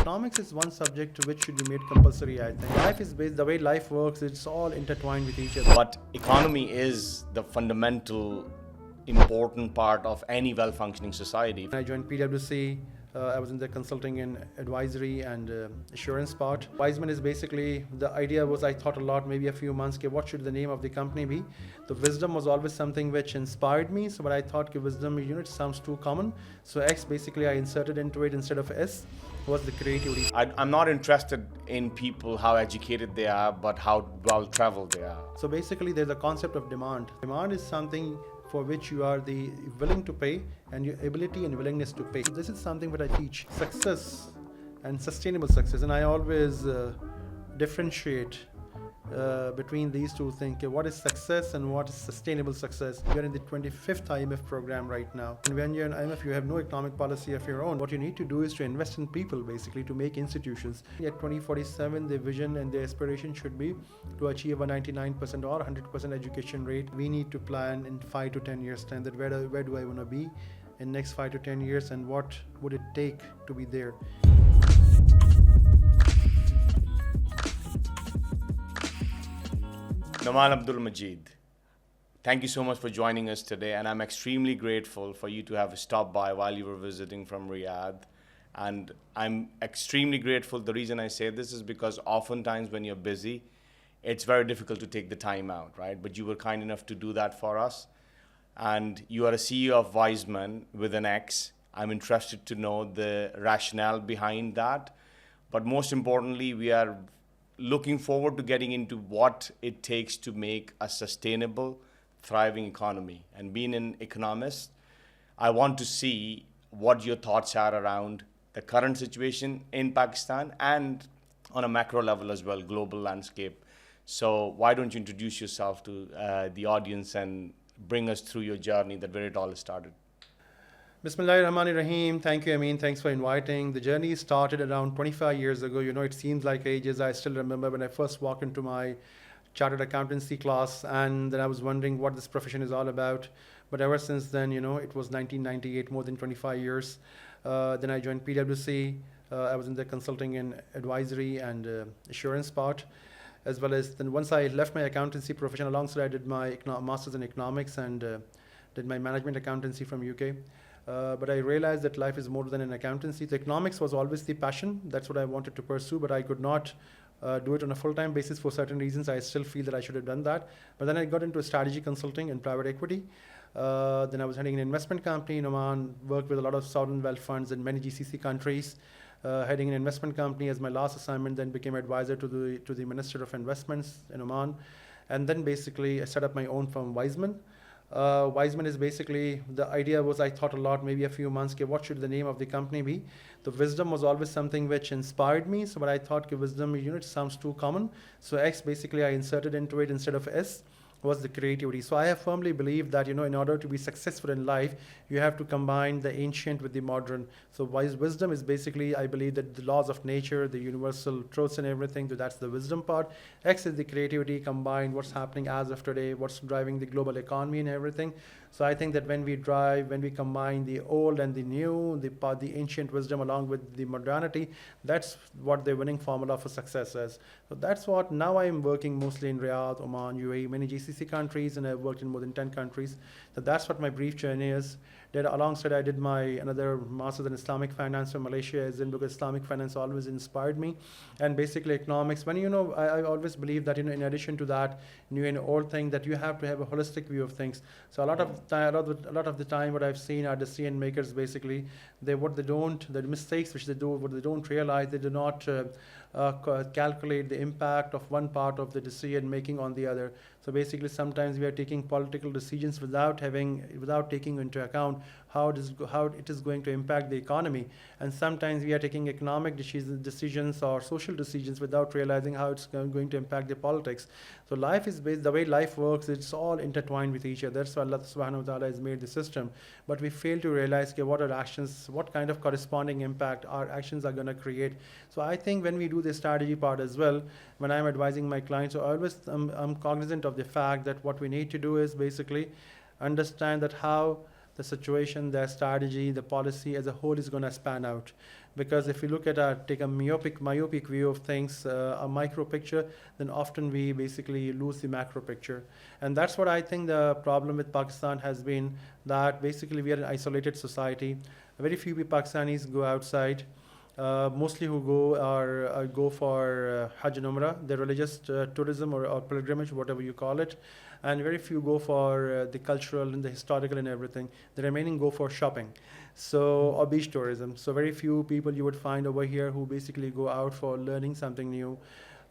Economics is one subject which should be made compulsory, I think. Life is based, the way life works, it's all intertwined with each other. But economy is the fundamental important part of any well-functioning society. When I joined PwC, I was in the consulting and advisory and assurance part. Wiseman is basically, the idea was, I thought a lot, maybe a few months, okay, what should the name of the company be? The wisdom was always something which inspired me. So, but I thought, okay, wisdom, it sounds too common. So X basically I inserted into it instead of S was the creativity. I'm not interested in people, how educated they are, but how well-traveled they are. So basically there's a concept of demand. Demand is something for which you are willing to pay and your ability and willingness to pay. So this is something that I teach. Success and sustainable success. And I always differentiate between these two things. Okay, what is success and what is sustainable success? You're in the 25th IMF program right now. And when you're in IMF, you have no economic policy of your own. What you need to do is to invest in people, basically, to make institutions. At 2047, the vision and the aspiration should be to achieve a 99% or 100% education rate. We need to plan in 5 to 10 years time that where do I want to be in next 5 to 10 years and what would it take to be there. Noman Abdul Majid, thank you so much for joining us today, and I'm extremely grateful for you to have stopped by while you were visiting from Riyadh. And I'm extremely grateful. The reason I say this is because oftentimes when you're busy, it's very difficult to take the time out, right? But you were kind enough to do that for us. And you are a CEO of Wiseman with an X. I'm interested to know the rationale behind that. But most importantly, we are looking forward to getting into what it takes to make a sustainable, thriving economy. And being an economist, I want to see what your thoughts are around the current situation in Pakistan and on a macro level as well, global landscape. So why don't you introduce yourself to the audience and bring us through your journey, that where it all started? Bismillahirrahmanirrahim. Thank you, Amin. Thanks for inviting. The journey started around 25 years ago. It seems like ages. I still remember when I first walked into my chartered accountancy class, and then I was wondering what this profession is all about. But ever since then, it was 1998, more than 25 years. Then I joined PwC. I was in the consulting and advisory and assurance part, as well as then once I left my accountancy profession, alongside I did my master's in economics and did my management accountancy from UK. But I realized that life is more than an accountancy. The economics was always the passion. That's what I wanted to pursue, but I could not do it on a full-time basis for certain reasons. I still feel that I should have done that. But then I got into strategy consulting and private equity. Then I was heading an investment company in Oman, worked with a lot of sovereign wealth funds in many GCC countries. Heading an investment company as my last assignment, then became advisor to the Minister of Investments in Oman. And then basically I set up my own firm, Wiseman. Wiseman is basically, the idea was, I thought a lot, maybe a few months, okay, what should the name of the company be? The wisdom was always something which inspired me. So, but I thought, okay, wisdom, sounds too common. So X basically I inserted into it instead of S was the creativity. So I have firmly believed that, in order to be successful in life, you have to combine the ancient with the modern. So wisdom is basically, I believe that the laws of nature, the universal truths and everything, so that's the wisdom part. X is the creativity combined, what's happening as of today, what's driving the global economy and everything. So I think that when we combine the old and the new, the ancient wisdom along with the modernity, that's what the winning formula for success is. So that's what, now I am working mostly in Riyadh, Oman, UAE, many GCC countries, and I've worked in more than 10 countries. So that's what my brief journey is. Then alongside I did my another master's in Islamic finance from Malaysia, as in because Islamic finance always inspired me. And basically economics, when I always believe that in addition to that new and old thing, that you have to have a holistic view of things. So a lot of the time what I've seen are decision makers, basically, the mistakes which they do, what they don't realize, they do not calculate the impact of one part of the decision making on the other. So basically sometimes we are taking political decisions without taking into account how it is going to impact the economy. And sometimes we are taking economic decisions or social decisions without realizing how it's going to impact the politics. So life is based, the way life works, it's all intertwined with each other. That's why Allah subhanahu wa ta'ala has made the system. But we fail to realize what kind of corresponding impact our actions are going to create. So I think when we do the strategy part as well, when I'm advising my clients, so I'm cognizant of the fact that what we need to do is basically understand that how the situation, the strategy, the policy as a whole is going to span out. Because if you look at take a myopic view of things, a micro picture, then often we basically lose the macro picture. And that's what I think the problem with Pakistan has been, that basically we are an isolated society. Very few Pakistanis go outside. Mostly who go are go for Hajj and Umrah, the religious tourism or pilgrimage, whatever you call it, and very few go for the cultural and the historical and everything. The remaining go for shopping, so or beach tourism. So very few people you would find over here who basically go out for learning something new,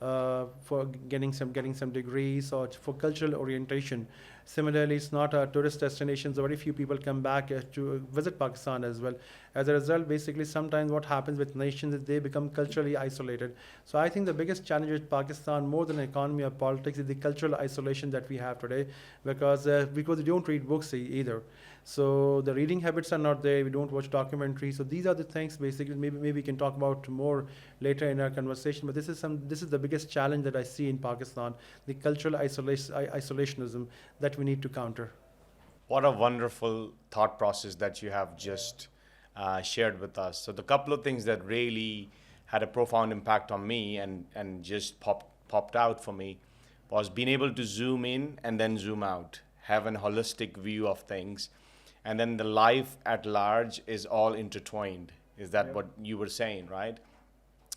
for getting some degrees or for cultural orientation. Similarly, it's not a tourist destination, so very few people come back to visit Pakistan as well. As a result, basically, sometimes what happens with nations is they become culturally isolated. So I think the biggest challenge with Pakistan, more than economy or politics, is the cultural isolation that we have today, because we don't read books either. So the reading habits are not there. We don't watch documentaries. So these are the things basically. Maybe we can talk about more later in our conversation. But this is the biggest challenge that I see in Pakistan: the cultural isolationism that we need to counter. What a wonderful thought process that you have just shared with us. So the couple of things that really had a profound impact on me and just popped out for me was being able to zoom in and then zoom out, have an holistic view of things, and then the life at large is all intertwined. Is that what you were saying, right?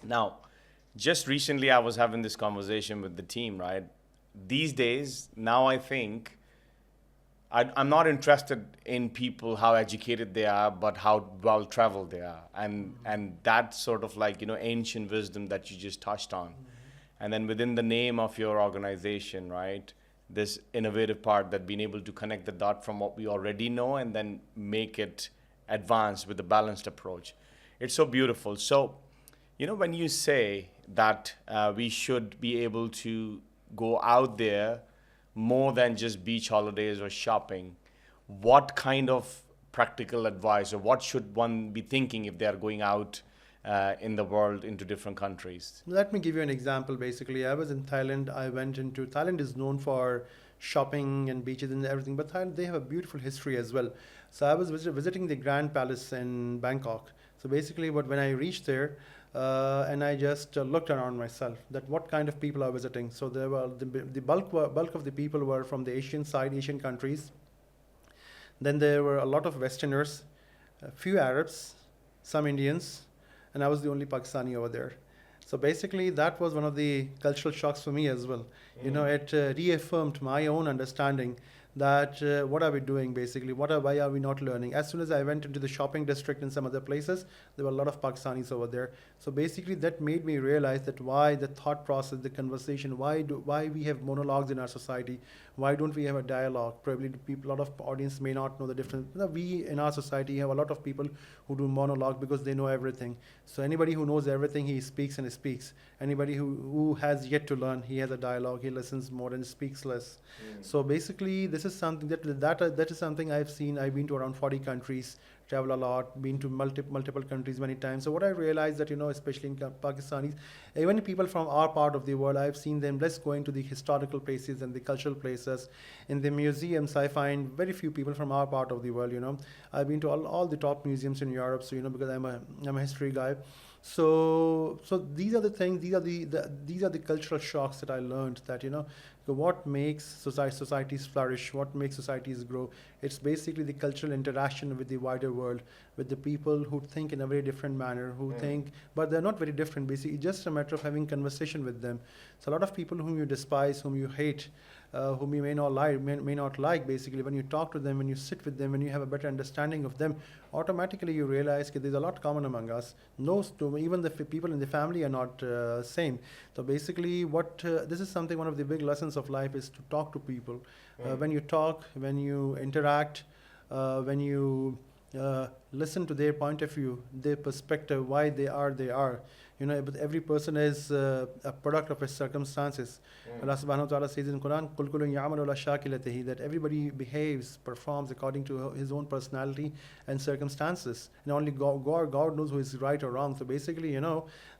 Now, just recently I was having this conversation with the team, right? These days, now I think I'm not interested in people, how educated they are, but how well traveled they are. And that sort of like, ancient wisdom that you just touched on. And then within the name of your organization, right? This innovative part, that being able to connect the dot from what we already know and then make it advanced with a balanced approach. It's so beautiful. So, when you say that we should be able to go out there more than just beach holidays or shopping, what kind of practical advice, or what should one be thinking if they are going out in the world into different countries? Let me give you an example. Basically, I was in Thailand. Thailand is known for shopping and beaches and everything, but Thailand, they have a beautiful history as well. So I was visiting the Grand Palace in Bangkok. So basically, when I reached there, and I just looked around myself, that what kind of people are visiting. So there were the bulk of the people were from the Asian side, Asian countries. Then there were a lot of Westerners, a few Arabs, some Indians, and I was the only Pakistani over there. So basically, that was one of the cultural shocks for me as well. It reaffirmed my own understanding that what are we doing basically? Why are we not learning? As soon as I went into the shopping district and some other places, there were a lot of Pakistanis over there. So basically, that made me realize that why the thought process, the conversation, why we have monologues in our society? Why don't we have a dialogue? Probably a lot of audience may not know the difference. We in our society have a lot of people who do monologue because they know everything. So anybody who knows everything, he speaks and he speaks. Anybody who has yet to learn, he has a dialogue. He listens more and speaks less. So basically, this is something that is something I've seen. I've been to around 40 countries, travel a lot, been to multiple countries many times. So what I realized that, especially in Pakistanis, even people from our part of the world, I've seen them less going to the historical places and the cultural places. In the museums, I find very few people from our part of the world. I've been to all the top museums in Europe, so because I'm a history guy. So these are the things. These are the cultural shocks that I learned. That what makes societies flourish, what makes societies grow. It's basically the cultural interaction with the wider world, with the people who think in a very different manner, who think, but they're not very different. Basically, it's just a matter of having conversation with them. So a lot of people whom you despise, whom you hate, whom you may not like. Basically, when you talk to them, when you sit with them, when you have a better understanding of them, automatically you realize that there's a lot common among us. Even the people in the family are not same. So basically, this is something, one of the big lessons of life is to talk to people. When you talk, when you interact, when you listen to their point of view, their perspective, why they are. But every person is a product of his circumstances. Allah subhanahu wa ta'ala says in Quran, "Kul kullun ya'malu ala shakilatihi," that everybody performs according to his own personality and circumstances. And only God knows who is right or wrong. So basically,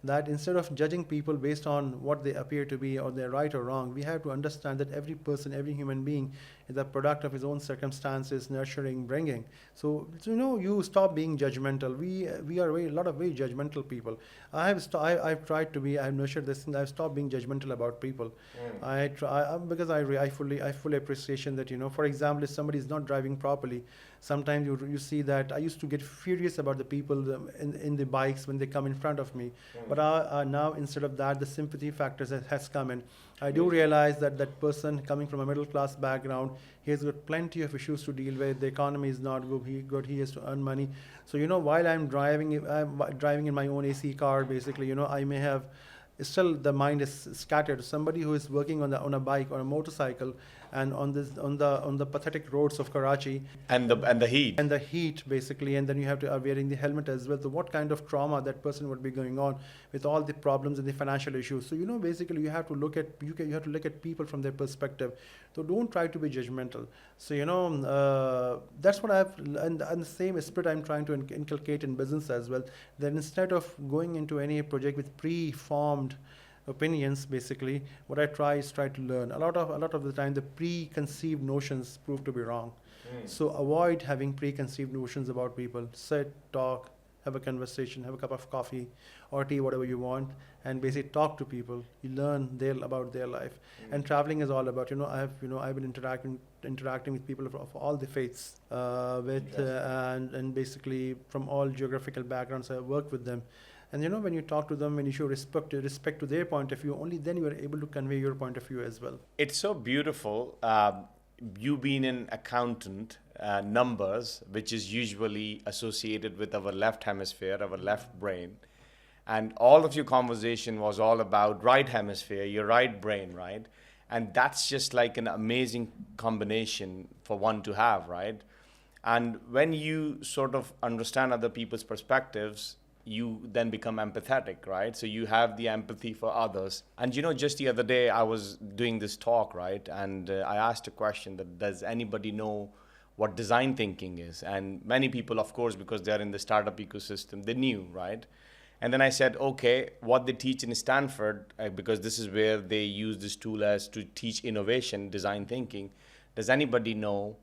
that instead of judging people based on what they appear to be or they're right or wrong, we have to understand that every person, every human being is a product of his own circumstances, nurturing, bringing. So you stop stop being judgmental. We are a lot of very judgmental people. I've tried to be. I've nurtured this thing. I've stopped being judgmental about people. Because I fully appreciation that, for example, if somebody is not driving properly, sometimes you see that I used to get furious about the people in the bikes when they come in front of me, but now instead of that, the sympathy factors has come in. I do realize that that person coming from a middle class background, he has got plenty of issues to deal with. The economy is not good. He has to earn money. So while I'm driving in my own AC car, basically, I may have still the mind is scattered. Somebody who is working on a bike or a motorcycle and on the pathetic roads of Karachi, And the heat. and the heat basically, and then you have to are wearing the helmet as well. So what kind of trauma that person would be going on with all the problems and the financial issues. So basically you have to look at people from their perspective. So don't try to be judgmental. So that's what and the same spirit I'm trying to inculcate in business as well. That instead of going into any project with pre-formed opinions, basically what I try to learn. A lot of the time the preconceived notions prove to be wrong. So avoid having preconceived notions about people. Sit, talk, have a conversation, have a cup of coffee or tea, whatever you want, and basically talk to people. You learn about their life. And traveling is all about, I've been interacting with people of all the faiths, and basically from all geographical backgrounds. I work with them. And when you talk to them, when you show respect to their point of view, only then you are able to convey your point of view as well. It's so beautiful. You being an accountant, numbers, which is usually associated with our left hemisphere, our left brain, and all of your conversation was all about right hemisphere, your right brain, right? And that's just like an amazing combination for one to have, right? And when you sort of understand other people's perspectives, you then become empathetic, right? So you have the empathy for others. And just the other day I was doing this talk, right? And I asked a question that does anybody know what design thinking is? And many people, of course, because they're in the startup ecosystem, they knew, right? And then I said, okay, what they teach in Stanford, because this is where they use this tool as to teach innovation, design thinking. Does anybody know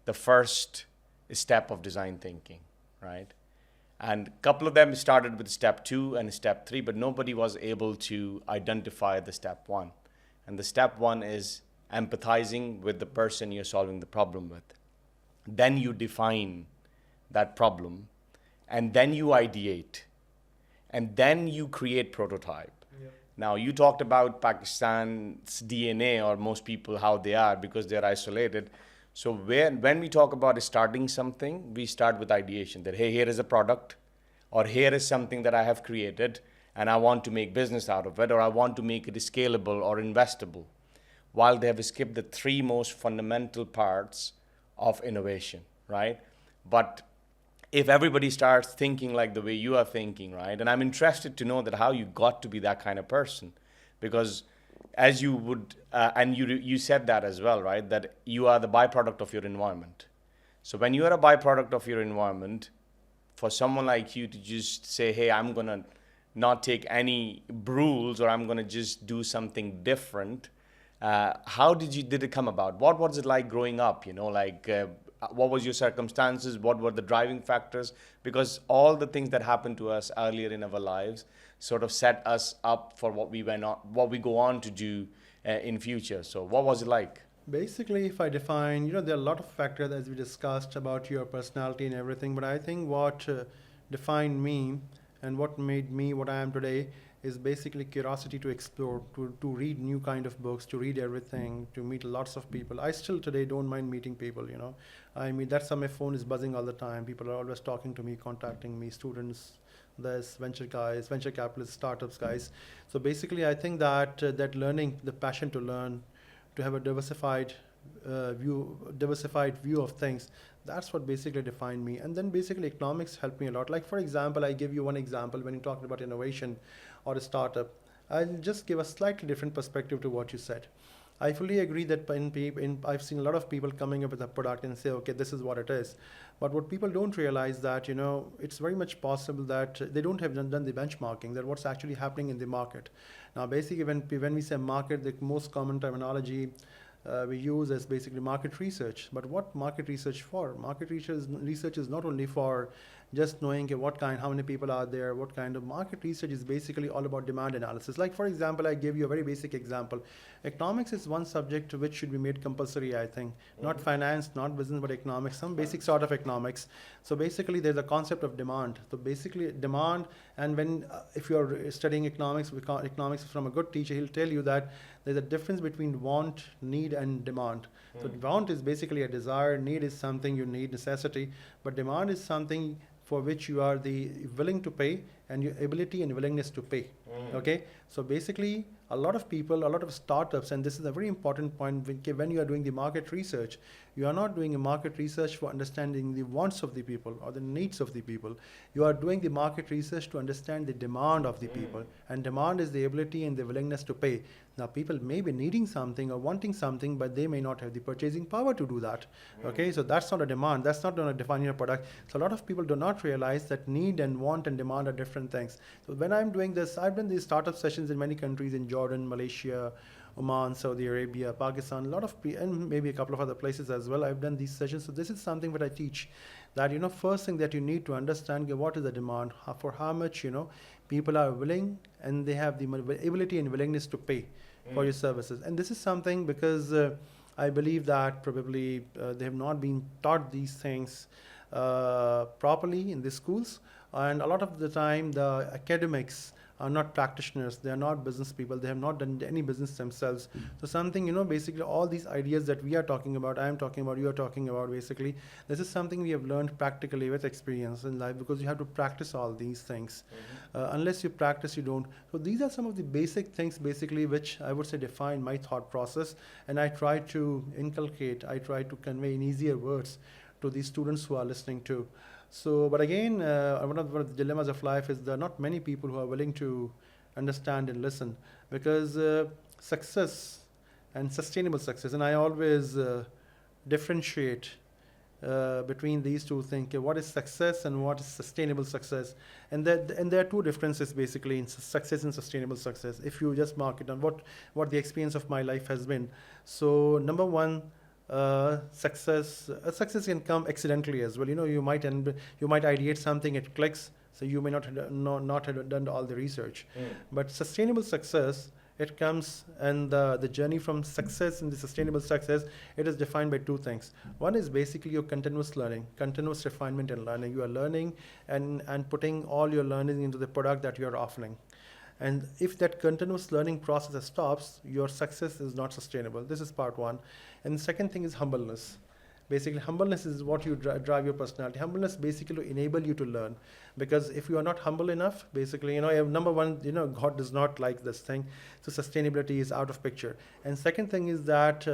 the first step of design thinking, right? And a couple of them started with step 2 and step 3, but nobody was able to identify the step 1. And the step 1 is empathizing with the person you're solving the problem with. Then you define that problem, and then you ideate, and then you create prototype. Yeah. Now, you talked about Pakistan's DNA, or most people, how they are, because they're isolated. So when we talk about starting something, we start with ideation that, hey, here is a product, or here is something that I have created, and I want to make business out of it, or I want to make it scalable or investable, while they have skipped the 3 most fundamental parts of innovation, right? But if everybody starts thinking like the way you are thinking, right? And I'm interested to know that how you got to be that kind of person, because as you would, and you said that as well, right? That you are the byproduct of your environment. So when you are a byproduct of your environment, for someone like you to just say, hey, I'm going to not take any rules, or I'm going to just do something different. How did it come about? What was it like growing up? What was your circumstances? What were the driving factors? Because all the things that happened to us earlier in our lives sort of set us up for what we go on to do in future. So what was it like? Basically, if I define, there are a lot of factors as we discussed about your personality and everything, but I think what defined me and what made me what I am today is basically curiosity to explore, to read new kind of books, to read everything, to meet lots of people. I still today don't mind meeting people, I mean, that's how my phone is buzzing all the time. People are always talking to me, contacting me, students, there's venture guys, venture capitalists, startups guys. So basically, I think that that learning, the passion to learn, to have a diversified view of things, that's what basically defined me. And then basically economics helped me a lot. Like, for example, I give you one example when you talked about innovation or a startup. I'll just give a slightly different perspective to what you said. I fully agree that I've seen a lot of people coming up with a product and say, okay, this is what it is. But what people don't realize that, it's very much possible that they don't have done the benchmarking, that what's actually happening in the market. Now, basically, when we say market, the most common terminology we use is basically market research. But what market research for? Market research is not only for just knowing okay, how many people are there, what kind of market research is basically all about demand analysis. Like for example, I gave you a very basic example. Economics is one subject which should be made compulsory, I think. Not finance, not business, but economics, some basic sort of economics. So basically there's a concept of demand. So basically demand, and when if you're studying economics from a good teacher, he'll tell you that there's a difference between want, need, and demand. So want is basically a desire, need is something you need, necessity, but demand is something for which you are willing to pay, and your ability and willingness to pay. Okay, so basically a lot of people, a lot of startups, and this is a very important point when you are doing the market research, you are not doing a market research for understanding the wants of the people or the needs of the people. You are doing the market research to understand the demand of the people, and demand is the ability and the willingness to pay. Now people may be needing something or wanting something, but they may not have the purchasing power to do that. Okay, so that's not a demand, that's not going to define your product. So a lot of people do not realize that need and want and demand are different things. So when I'm doing this, I've done these startup sessions in many countries, in Jordan, Malaysia, Oman, Saudi Arabia, Pakistan, a lot of and maybe a couple of other places as well. I've done these sessions. So this is something that I teach, that first thing that you need to understand, what is the demand, for how much people are willing and they have the ability and willingness to pay for your services. And this is something because I believe that probably they have not been taught these things properly in the schools, and a lot of the time the academics are not practitioners, they are not business people, they have not done any business themselves. So something, basically all these ideas that we are talking about, I am talking about, you are talking about, basically, this is something we have learned practically with experience in life, because you have to practice all these things. Unless you practice, you don't. So these are some of the basic things, basically, which I would say define my thought process, and I try to inculcate, I try to convey in easier words to the students who are listening to. So, but again, one of the dilemmas of life is there are not many people who are willing to understand and listen, because success and sustainable success, and I always differentiate between these two things. Okay, what is success and what is sustainable success? And there are two differences basically in success and sustainable success. If you just mark it on what the experience of my life has been. So number one, success can come accidentally as well. You might ideate something, it clicks, so you may not have done all the research. But sustainable success, it comes, and the journey from success and the sustainable success, it is defined by two things. One is basically your continuous learning, continuous refinement and learning. You are learning and putting all your learning into the product that you are offering. And if that continuous learning process stops, your success is not sustainable. This is part one. And the second thing is humbleness. Basically, humbleness is what you drive your personality. Humbleness basically to enable you to learn. Because if you are not humble enough, basically, number one, God does not like this thing. So sustainability is out of picture. And second thing is that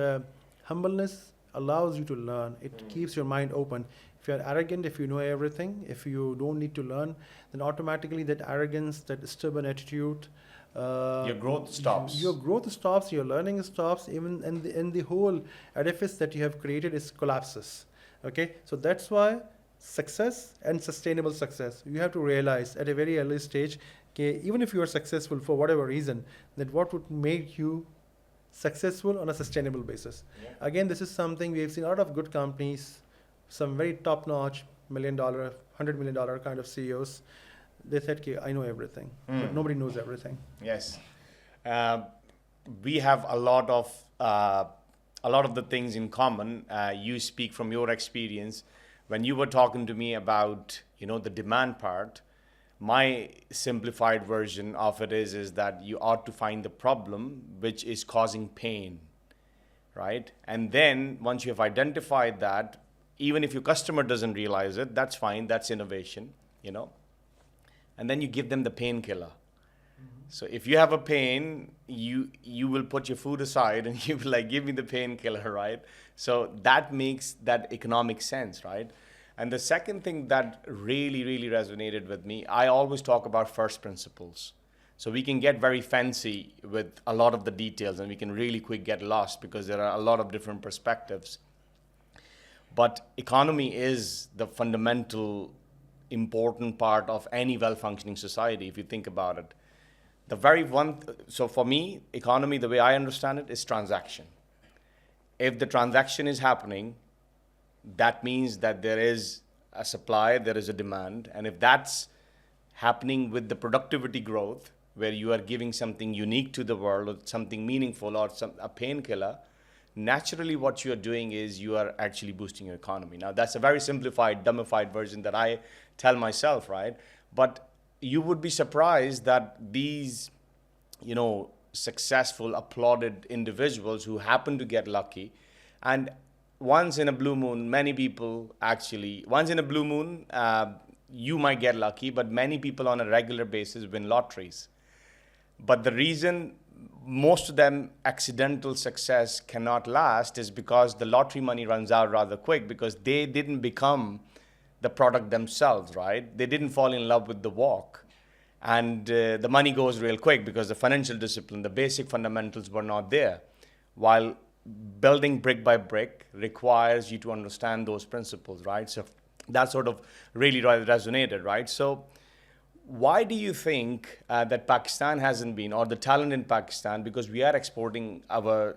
humbleness allows you to learn. It keeps your mind open. If you are arrogant, if you know everything, if you don't need to learn, then automatically that arrogance, that stubborn attitude, your growth stops. Your growth stops, your learning stops, even and the whole edifice that you have created collapses. Okay, so that's why success and sustainable success, you have to realize at a very early stage, okay, even if you are successful for whatever reason, that what would make you successful on a sustainable basis. Again, this is something we have seen a lot of good companies, some very top-notch $1 million, $100 million kind of CEOs. They said, okay, I know everything, but nobody knows everything. Yes. We have a lot of the things in common. You speak from your experience. When you were talking to me about, the demand part, my simplified version of it is that you ought to find the problem which is causing pain, right? And then once you have identified that, even if your customer doesn't realize it, that's fine, that's innovation, And then you give them the painkiller. So if you have a pain, you will put your food aside and you will give me the painkiller, right? So that makes that economic sense, right? And the second thing that really, really resonated with me, I always talk about first principles. So we can get very fancy with a lot of the details and we can really quick get lost because there are a lot of different perspectives. But economy is the fundamental important part of any well-functioning society, if you think about it. So for me, economy, the way I understand it, is transaction. If the transaction is happening, that means that there is a supply, there is a demand. And if that's happening with the productivity growth, where you are giving something unique to the world or something meaningful or a painkiller, naturally what you are doing is you are actually boosting your economy. Now, that's a very simplified, dumbified version that I tell myself, right? But you would be surprised that these, successful, applauded individuals who happen to get lucky, and once in a blue moon, many people actually, once in a blue moon, you might get lucky, but many people on a regular basis win lotteries. But the reason most of them accidental success cannot last is because the lottery money runs out rather quick, because they didn't become the product themselves, right? They didn't fall in love with the walk. And the money goes real quick because the financial discipline, the basic fundamentals were not there. While building brick by brick requires you to understand those principles, right? So that sort of really resonated, right? So why do you think that Pakistan hasn't been, or the talent in Pakistan, because we are exporting our,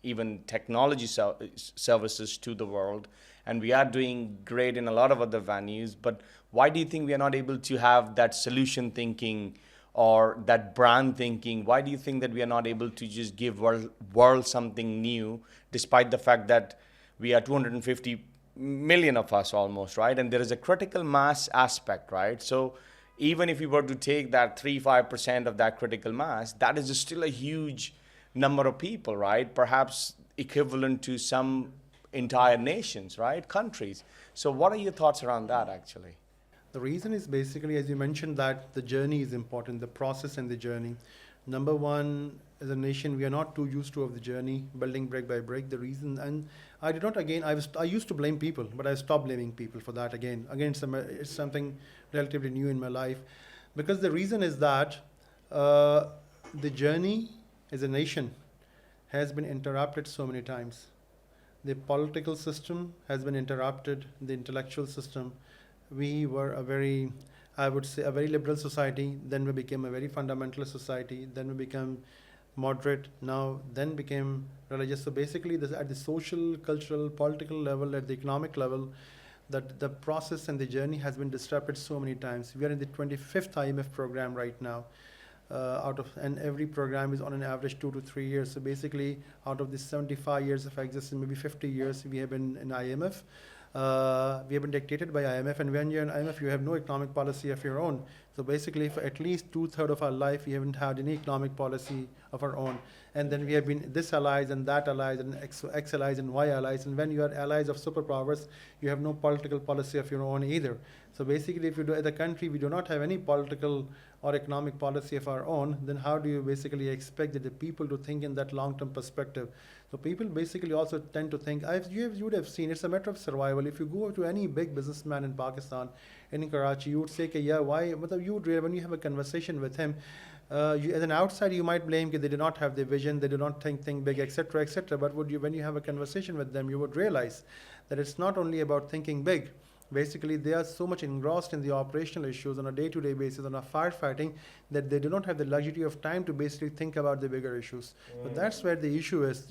even technology services to the world, and we are doing great in a lot of other venues, but why do you think we are not able to have that solution thinking or that brand thinking? Why do you think that we are not able to just give world something new, despite the fact that we are 250 million of us almost, right? And there is a critical mass aspect, right? So even if we were to take that 3-5% of that critical mass, that is still a huge number of people, right? Perhaps equivalent to some entire nations, right? Countries. So what are your thoughts around that, actually? The reason is basically, as you mentioned, that the journey is important, the process and the journey. Number one, as a nation, we are not too used to of the journey, building brick by brick. The reason, and I did not again. I used to blame people, but I stopped blaming people for that again. Again, it's something relatively new in my life, because the reason is that the journey as a nation has been interrupted so many times. The political system has been interrupted. The intellectual system. We were a very, I would say, a very liberal society. Then we became a very fundamentalist society. Then we became moderate. Now, then became religious. So basically, at the social, cultural, political level, at the economic level, that the process and the journey has been disrupted so many times. We are in the 25th IMF program right now. And every program is on an average 2 to 3 years. So basically, out of the 75 years of existence, maybe 50 years, we have been in IMF. We have been dictated by IMF, and when you're in IMF, you have no economic policy of your own. So basically, for at least 2/3 of our life, we haven't had any economic policy of our own. And then we have been this allies and that allies and X allies and Y allies. And when you are allies of superpowers, you have no political policy of your own either. So basically, if you do, as a country, we do not have any political or economic policy of our own, then how do you basically expect that the people to think in that long-term perspective? So people basically also tend to think, you would have seen, it's a matter of survival. If you go to any big businessman in Pakistan, in Karachi, you would say, yeah, why? But you would, when you have a conversation with him, as an outsider, you might blame that they do not have the vision, they do not think big, etc., etc. But when you have a conversation with them, you would realize that it's not only about thinking big. Basically, they are so much engrossed in the operational issues on a day-to-day basis, on a firefighting, that they do not have the luxury of time to basically think about the bigger issues. But that's where the issue is,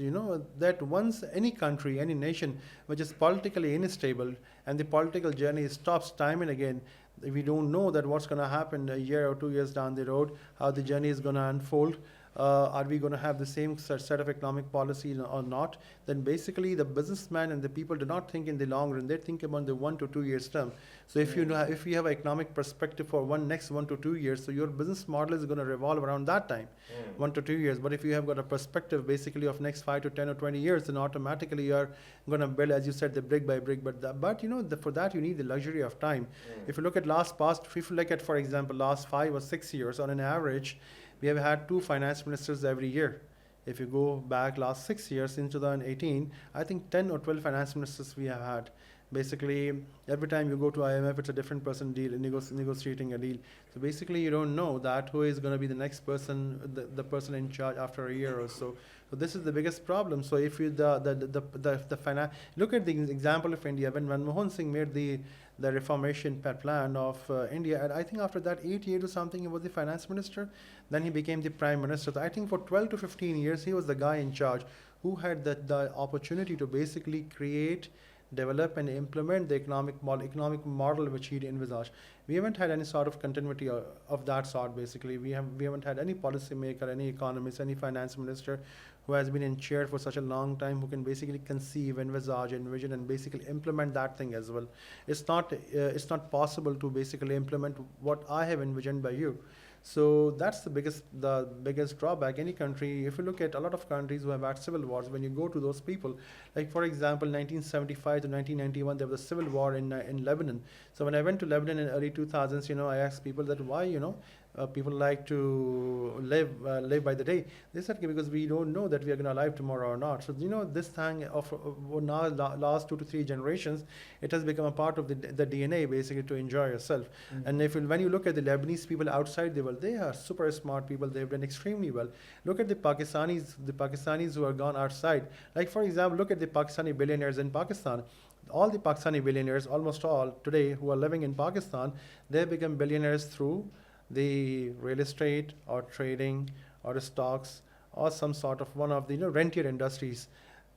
that once any country, any nation, which is politically unstable, and the political journey stops time and again, we don't know that what's going to happen a year or 2 years down the road, how the journey is going to unfold. Are we going to have the same set of economic policy or not? Then basically the businessman and the people do not think in the long run. They think about the 1 to 2 years term. So if you have an economic perspective for next 1 to 2 years, so your business model is going to revolve around that time, 1 to 2 years. But if you have got a perspective basically of next 5 to 10 or 20 years, then automatically you are going to build, as you said, the brick by brick. But for that you need the luxury of time. If you look at for example, last 5 or 6 years on an average, we have had 2 finance ministers every year. If you go back last 6 years, in 2018, I think 10 or 12 finance ministers we have had. Basically, every time you go to IMF, it's a different person negotiating a deal. So basically, you don't know that who is going to be the next person, the person in charge after a year or so. So this is the biggest problem. So if you look at the example of India, when Manmohan Singh made the reformation plan of India, and I think after that 8 years or something, he was the finance minister. Then he became the prime minister. So I think for 12 to 15 years, he was the guy in charge who had the opportunity to basically create develop and implement the economic model which he envisaged. We haven't had any sort of continuity of that sort. Basically, we haven't had any policymaker, any economist, any finance minister who has been in chair for such a long time, who can basically conceive, envisage, envision, and basically implement that thing as well. It's not possible to basically implement what I have envisioned by you. So that's the biggest drawback. Any country, if you look at a lot of countries who have had civil wars, when you go to those people, like for example, 1975 to 1991, there was a civil war in Lebanon. So when I went to Lebanon in early 2000s, I asked people that why, people like to live by the day. They said because we don't know that we are going to alive tomorrow or not. So this thing of now last 2 to 3 generations, it has become a part of the DNA basically to enjoy yourself. And when you look at the Lebanese people outside the world, they are super smart people. They've done extremely well. Look at the Pakistanis who are gone outside. Like for example, look at the Pakistani billionaires in Pakistan. All the Pakistani billionaires, almost all today, who are living in Pakistan, they become billionaires through the real estate or trading or the stocks or some sort of one of the rentier industries.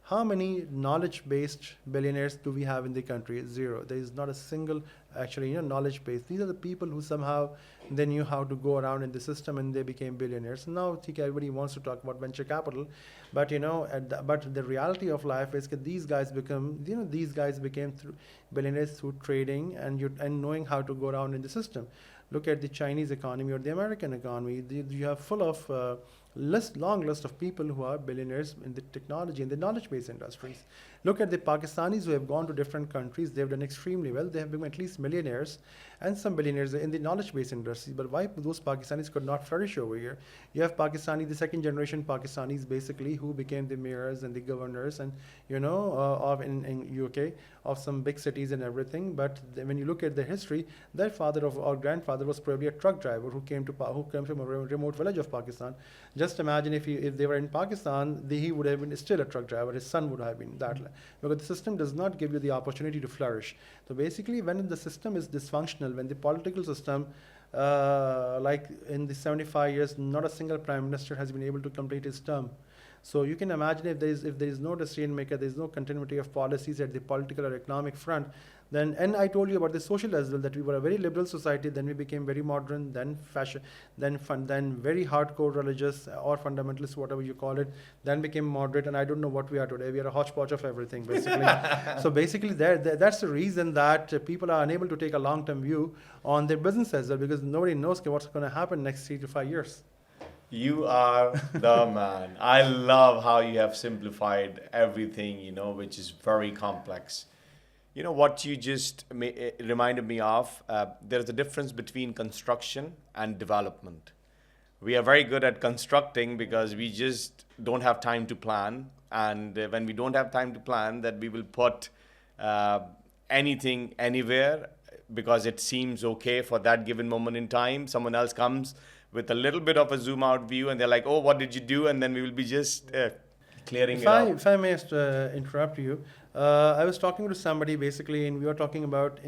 How many knowledge-based billionaires do we have in the country? Zero. There is not a single actually knowledge-based. These are the people who somehow they knew how to go around in the system and they became billionaires. Now I think everybody wants to talk about venture capital, but but the reality of life is that these guys became billionaires through trading and knowing how to go around in the system. Look at the Chinese economy or the American economy. You have full of long list of people who are billionaires in the technology and the knowledge-based industries. Look at the Pakistanis who have gone to different countries. They've done extremely well. They have become at least millionaires and some billionaires in the knowledge-based industries. But why those Pakistanis could not flourish over here? You have the second generation Pakistanis basically who became the mayors and the governors and of in UK of some big cities and everything. But when you look at their history, their father or grandfather was probably a truck driver who came from a remote village of Pakistan. Just imagine if they were in Pakistan, he would have been still a truck driver. His son would have been that. Because the system does not give you the opportunity to flourish. So basically, when the system is dysfunctional, when the political system, like in the 75 years, not a single prime minister has been able to complete his term. So you can imagine if there is no decision maker, there is no continuity of policies at the political or economic front, then, and I told you about the social as well, that we were a very liberal society, then we became very modern, then fashion, then very hardcore religious or fundamentalist, whatever you call it, then became moderate, and I don't know what we are today. We are a hodgepodge of everything, basically. So basically, that's the reason that people are unable to take a long-term view on their business as well, because nobody knows what's going to happen next 3 to 5 years. You are the man. I love how you have simplified everything, which is very complex. What you just reminded me of, there's a difference between construction and development. We are very good at constructing because we just don't have time to plan. And when we don't have time to plan, that we will put anything anywhere because it seems okay for that given moment in time. Someone else comes with a little bit of a zoom out view and they're like, oh, what did you do? And then we will be just clearing it out. If I may interrupt you, I was talking to somebody basically, and we were talking about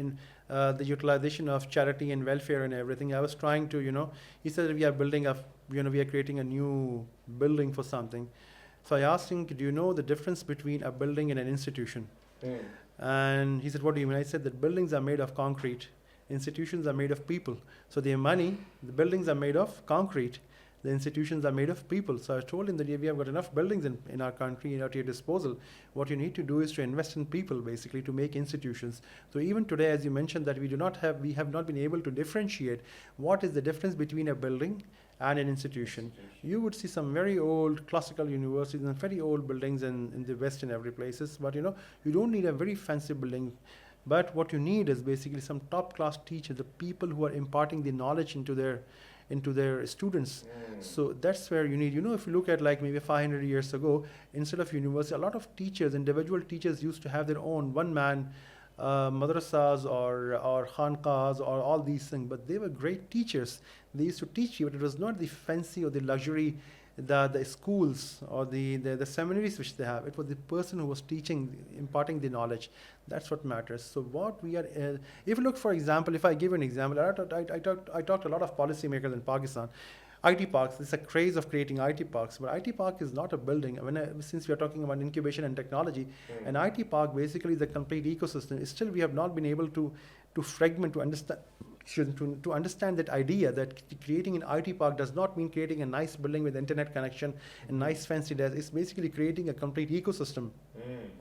the utilization of charity and welfare and everything. I was trying to, he said that we are we are creating a new building for something. So I asked him, do you know the difference between a building and an institution? And he said, what do you mean? I said that buildings are made of concrete. Institutions are made of people. So the buildings are made of concrete. The institutions are made of people. So I told him that we have got enough buildings in our country at your disposal. What you need to do is to invest in people, basically, to make institutions. So even today, as you mentioned, that we have not been able to differentiate what is the difference between a building and an institution. You would see some very old classical universities and very old buildings in the West and every places. But you don't need a very fancy building. But what you need is basically some top-class teachers, the people who are imparting the knowledge into their students. So that's where you need, if you look at like maybe 500 years ago, instead of university, a lot of teachers, individual teachers used to have their own one-man madrasas or khanqahs or all these things, but they were great teachers. They used to teach you, but it was not the fancy or the luxury, the schools or the seminaries which they have. It was the person who was teaching, imparting the knowledge. That's what matters. So what we are, if you look, for example, if I give you an example, I talked to a lot of policymakers in Pakistan. IT parks, there's a craze of creating IT parks, but IT park is not a building. Since we are talking about incubation and technology, an IT park basically is a complete ecosystem. Still, we have not been able to fragment, to understand, to understand that idea that creating an IT park does not mean creating a nice building with internet connection and nice fancy desk. It's basically creating a complete ecosystem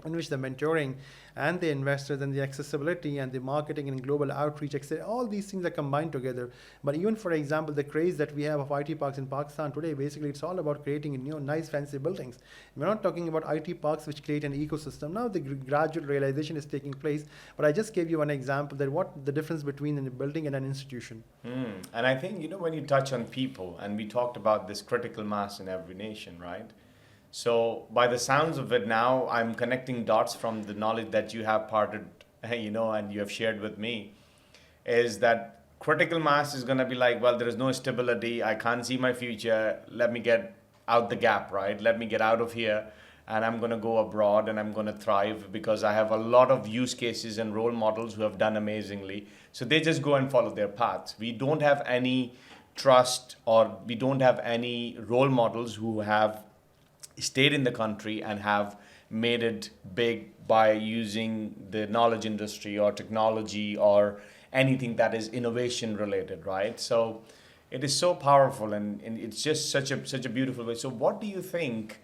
in which the mentoring and the investors and the accessibility and the marketing and global outreach, etc., all these things are combined together. But even, for example, the craze that we have of IT parks in Pakistan today, basically it's all about creating nice fancy buildings. We're not talking about IT parks which create an ecosystem. Now the gradual realization is taking place, but I just gave you one example that what the difference between a building and an institution. And I think, when you touch on people, and we talked about this critical mass in every nation, right? So by the sounds of it now, I'm connecting dots from the knowledge that you have parted, and you have shared with me, is that critical mass is going to be like, well, there is no stability. I can't see my future. Let me get out the gap, right? Let me get out of here. And I'm going to go abroad and I'm going to thrive because I have a lot of use cases and role models who have done amazingly. So they just go and follow their paths. We don't have any trust, or we don't have any role models who have stayed in the country and have made it big by using the knowledge industry or technology or anything that is innovation related, right? So it is so powerful, and it's just such a beautiful way. So what do you think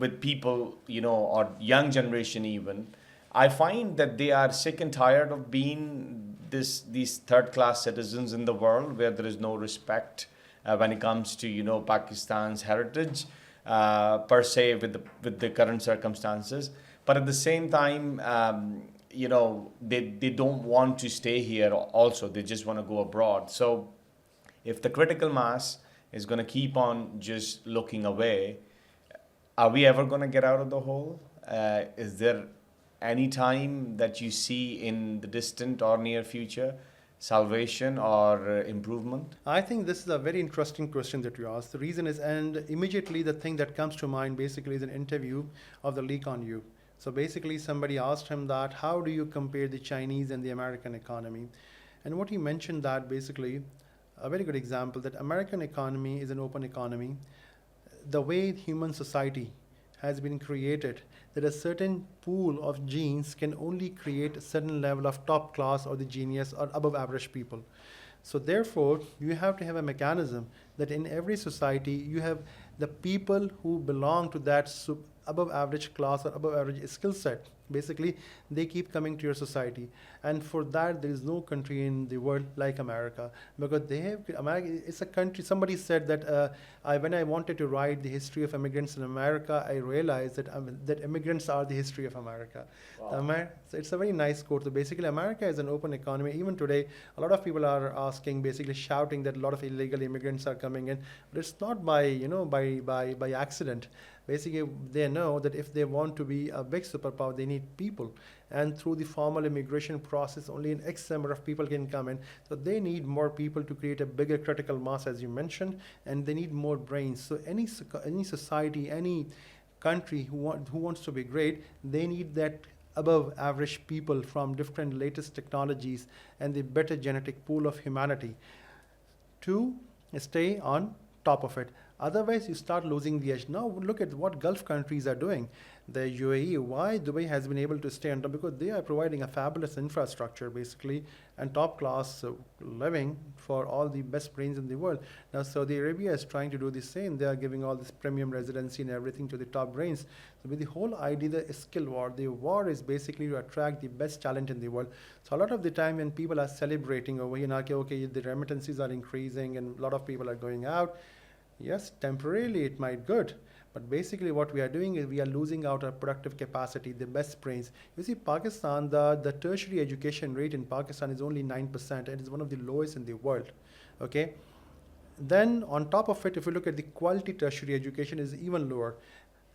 with people, or young generation even? I find that they are sick and tired of being these third class citizens in the world where there is no respect when it comes to Pakistan's heritage. Per se with the current circumstances, but at the same time, they don't want to stay here. Also, they just want to go abroad. So, if the critical mass is going to keep on just looking away, are we ever going to get out of the hole? Is there any time that you see in the distant or near future salvation or improvement? I think this is a very interesting question that you asked. The reason is, and immediately the thing that comes to mind basically is an interview of the Lee Kuan Yew. So basically somebody asked him that, how do you compare the Chinese and the American economy? And what he mentioned that basically, a very good example, that American economy is an open economy. The way human society has been created, that a certain pool of genes can only create a certain level of top class or the genius or above average people. So therefore, you have to have a mechanism that in every society, you have the people who belong to that above average class or above average skill set. Basically, they keep coming to your society. And for that, there is no country in the world like America, because America, it's a country. Somebody said that when I wanted to write the history of immigrants in America, I realized that immigrants are the history of America. Wow. So it's a very nice quote. So basically, America is an open economy. Even today, a lot of people are asking, basically shouting that a lot of illegal immigrants are coming in, but it's not by accident. Basically, they know that if they want to be a big superpower, they need people. And through the formal immigration process, only an X number of people can come in. So they need more people to create a bigger critical mass, as you mentioned, and they need more brains. So any society, any country who wants to be great, they need that above average people from different latest technologies and the better genetic pool of humanity to stay on top of it. Otherwise, you start losing the edge. Now, look at what Gulf countries are doing. The UAE, why Dubai has been able to stay on top? Because they are providing a fabulous infrastructure, basically, and top class living for all the best brains in the world. Now, Saudi Arabia is trying to do the same. They are giving all this premium residency and everything to the top brains. So, with the whole idea, the skill war, the war is basically to attract the best talent in the world. So, a lot of the time when people are celebrating over here, okay, the remittances are increasing and a lot of people are going out. Yes, temporarily it might good, but basically what we are doing is we are losing out our productive capacity, the best brains. You see, Pakistan, the tertiary education rate in Pakistan is only 9%. It is one of the lowest in the world, okay? Then on top of it, if you look at the quality tertiary education is even lower.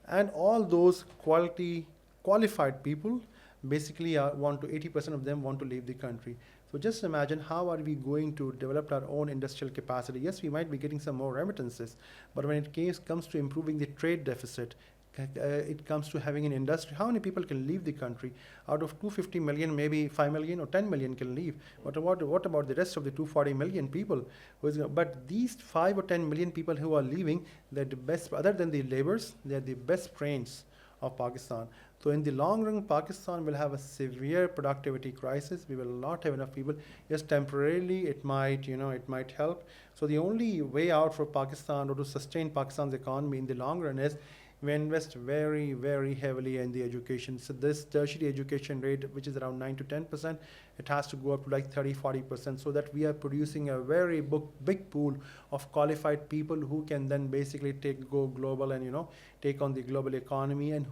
And all those qualified people basically 80% of them want to leave the country. So just imagine, how are we going to develop our own industrial capacity? Yes, we might be getting some more remittances, but when it comes to improving the trade deficit, it comes to having an industry. How many people can leave the country? Out of 250 million, maybe 5 million or 10 million can leave. What about the rest of the 240 million people? But these 5 or 10 million people who are leaving, they're the best, other than the laborers, they're the best brains of Pakistan. So in the long run, Pakistan will have a severe productivity crisis. We will not have enough people. Yes, temporarily it might, it might help. So the only way out for Pakistan or to sustain Pakistan's economy in the long run is we invest very, very heavily in the education. So this tertiary education rate, which is around 9 to 10%, it has to go up to like 30, 40%, so that we are producing a very big pool of qualified people who can then basically go global and take on the global economy, and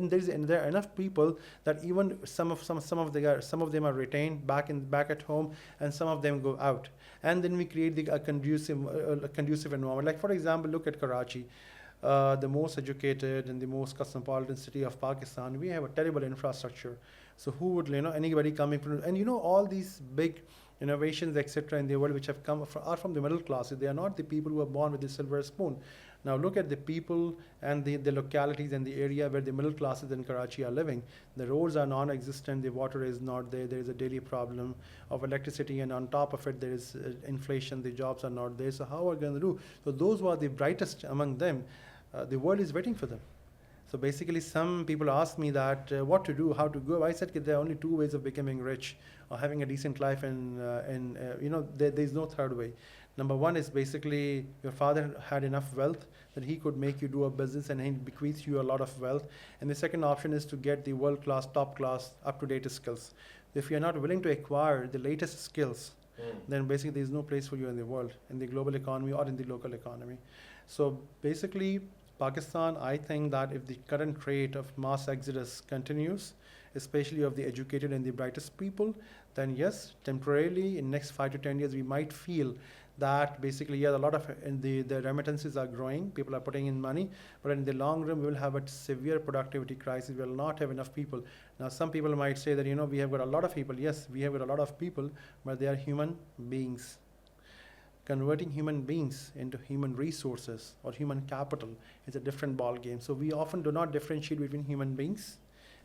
there are enough people that even some of them are retained back at home, and some of them go out, and then we create a conducive environment. Like for example, look at Karachi. The most educated and the most cosmopolitan city of Pakistan, we have a terrible infrastructure. So who would, anybody coming from, and all these big innovations, etc. in the world which have come are from the middle classes. They are not the people who are born with the silver spoon. Now look at the people and the localities and the area where the middle classes in Karachi are living. The roads are non-existent, the water is not there, there is a daily problem of electricity, and on top of it there is inflation, the jobs are not there. So how are we going to do? So those who are the brightest among them, the world is waiting for them. So basically some people ask me that what to do, how to go. I said there are only two ways of becoming rich or having a decent life, and there's no third way. Number one is basically your father had enough wealth that he could make you do a business and he bequeaths you a lot of wealth. And the second option is to get the world-class, top-class, up-to-date skills. If you're not willing to acquire the latest skills, then basically there's no place for you in the world, in the global economy or in the local economy. So basically, Pakistan, I think that if the current rate of mass exodus continues, especially of the educated and the brightest people, then yes, temporarily in next 5 to 10 years, we might feel that basically, a lot of the remittances are growing, people are putting in money, but in the long run, we will have a severe productivity crisis. We will not have enough people. Now, some people might say that, we have got a lot of people. Yes, we have got a lot of people, but they are human beings. Converting human beings into human resources or human capital is a different ball game. So we often do not differentiate between human beings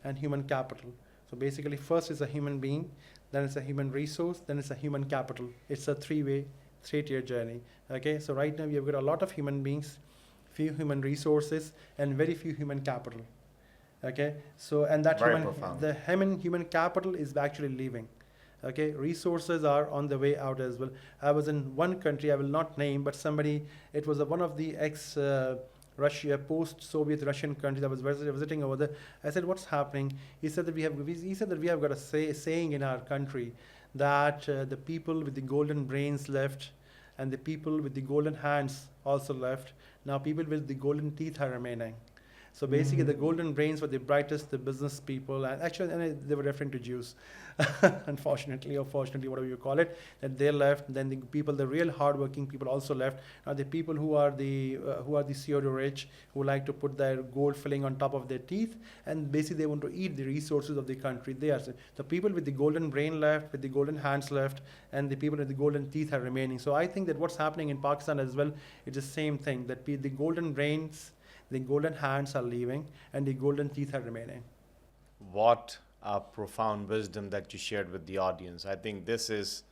and human capital. So basically, first is a human being, then it's a human resource, then it's a human capital. It's a three-tier journey. Okay, so right now we have got a lot of human beings, few human resources, and very few human capital. Okay, so and that human capital is actually leaving. Okay, resources are on the way out as well. I was in one country, I will not name, but it was one of the Russia, post-Soviet Russian countries I was visiting over there. I said, what's happening? He said that we have got a saying in our country that the people with the golden brains left and the people with the golden hands also left. Now people with the golden teeth are remaining. So basically, the golden brains were the brightest, the business people, and actually, they were referring to Jews, unfortunately or fortunately, whatever you call it. That they left. Then the real hardworking people, also left. Now the people who are the pseudo rich, who like to put their gold filling on top of their teeth, and basically they want to eat the resources of the country. The people with the golden brain left, with the golden hands left, and the people with the golden teeth are remaining. So I think that what's happening in Pakistan as well, it's the same thing. That the golden brains, the golden hands are leaving, and the golden teeth are remaining. What a profound wisdom that you shared with the audience. I think this is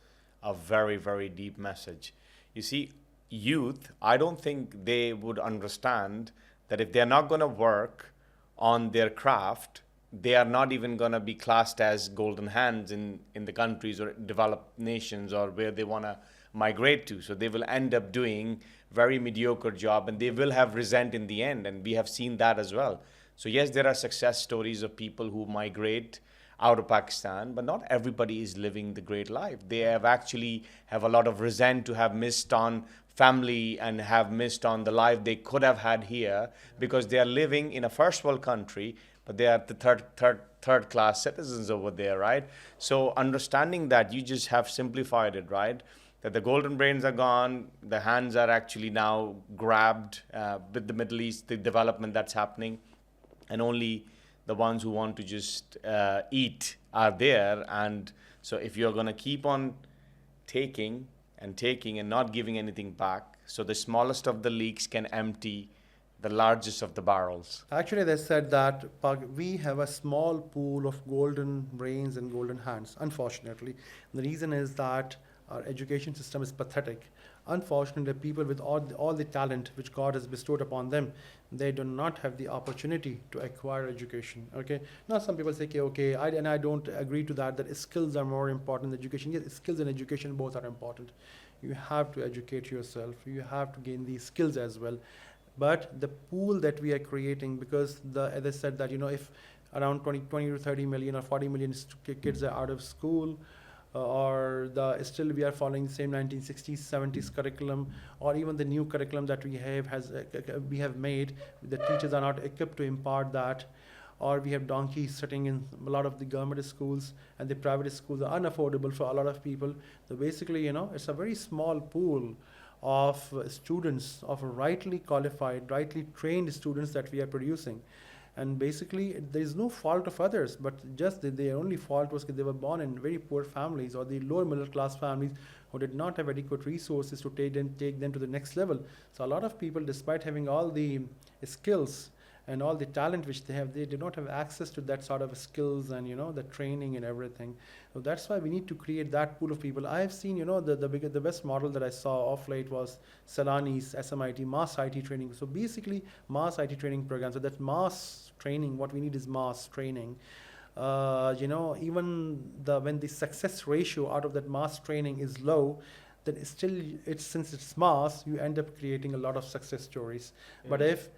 a very, very deep message. You see, youth, I don't think they would understand that if they're not going to work on their craft, they are not even going to be classed as golden hands in the countries or developed nations or where they want to migrate to. So they will end up doing very mediocre job, and they will have resent in the end, and we have seen that as well. So yes, there are success stories of people who migrate out of Pakistan, but not everybody is living the great life. They have a lot of resent to have missed on family and have missed on the life they could have had here, because they are living in a first world country, but they are the third class citizens over there, right? So understanding that, you just have simplified it, right? That the golden brains are gone, the hands are actually now grabbed with the Middle East, the development that's happening, and only the ones who want to just eat are there. And so if you're going to keep on taking and not giving anything back, so the smallest of the leaks can empty the largest of the barrels? Actually, they said that we have a small pool of golden brains and golden hands, unfortunately. The reason is that our education system is pathetic. Unfortunately, people with all the talent which God has bestowed upon them, they do not have the opportunity to acquire education. Okay. Now, some people say, okay, and I don't agree to that, that skills are more important than education. Yes, skills and education both are important. You have to educate yourself. You have to gain these skills as well. But the pool that we are creating, because as I said that, if around 20 to 30 million or 40 million kids are out of school, still we are following the same 1960s, 70s curriculum, or even the new curriculum that we have made, the teachers are not equipped to impart that, or we have donkeys sitting in a lot of the government schools, and the private schools are unaffordable for a lot of people. So basically, it's a very small pool of students, of rightly qualified, rightly trained students that we are producing. And basically, there is no fault of others, but just their only fault was that they were born in very poor families or the lower middle class families who did not have adequate resources to take them to the next level. So a lot of people, despite having all the skills and all the talent which they have, they do not have access to that sort of skills and the training and everything. So that's why we need to create that pool of people. I have seen the best model that I saw of late was Salani's SMIT, mass IT training. So basically mass IT training program. So that mass training, what we need is mass training. Even when the success ratio out of that mass training is low, then since it's mass, you end up creating a lot of success stories. But if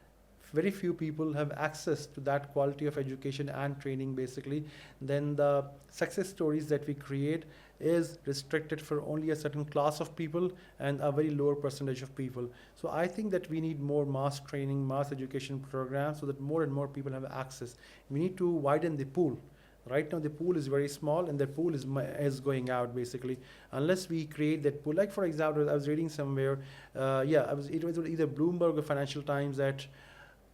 very few people have access to that quality of education and training, basically, then the success stories that we create is restricted for only a certain class of people and a very lower percentage of people. So I think that we need more mass training, mass education programs so that more and more people have access. We need to widen the pool. Right now, the pool is very small, and the pool is going out, basically. Unless we create that pool. Like, for example, I was reading somewhere, it was either Bloomberg or Financial Times that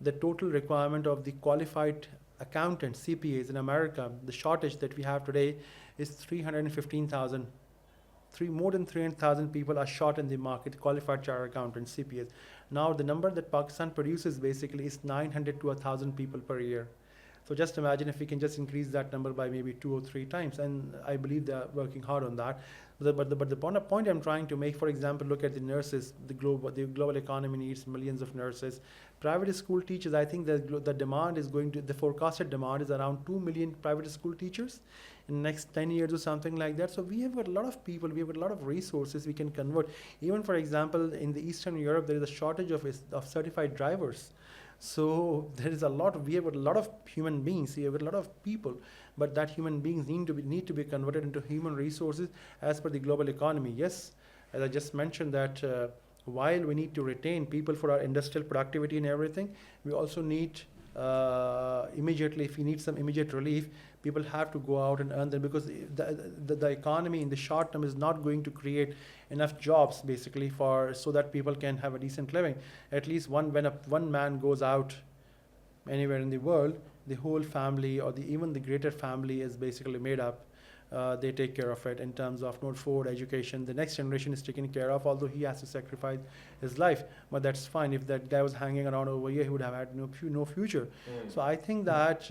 the total requirement of the qualified accountants, CPAs in America, the shortage that we have today is 315,000. More than 300,000 people are short in the market, qualified chartered accountants, CPAs. Now, the number that Pakistan produces basically is 900 to 1,000 people per year. So just imagine if we can just increase that number by maybe 2 or 3 times, and I believe they are working hard on that. But the point I'm trying to make, for example, look at the nurses. The global economy needs millions of nurses. Private school teachers, I think the demand is the forecasted demand is around 2 million private school teachers in the next 10 years or something like that. So we have got a lot of people, we have got a lot of resources we can convert. Even, for example, in the Eastern Europe, there is a shortage of certified drivers. So we have got a lot of human beings, we have got a lot of people, but that human beings need to be converted into human resources as per the global economy. Yes, as I just mentioned that while we need to retain people for our industrial productivity and everything, we also need immediately, if we need some immediate relief, people have to go out and earn them, because the economy in the short term is not going to create enough jobs, basically, so that people can have a decent living. At least when one man goes out anywhere in the world, the whole family or even the greater family is basically made up. They take care of it in terms of food, education. The next generation is taken care of, although he has to sacrifice his life. But that's fine. If that guy was hanging around over here, he would have had no future. So I think that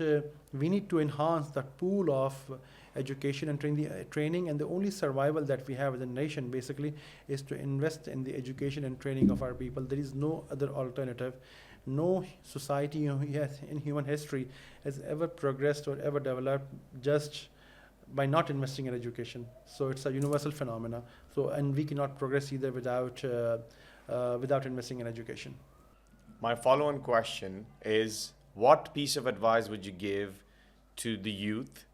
we need to enhance that pool of education and training. And the only survival that we have as a nation, basically, is to invest in the education and training of our people. There is no other alternative. No society in human history has ever progressed or ever developed just by not investing in education. So it's a universal phenomena. And we cannot progress either without investing in education. My follow-on question is, what piece of advice would you give to the youth,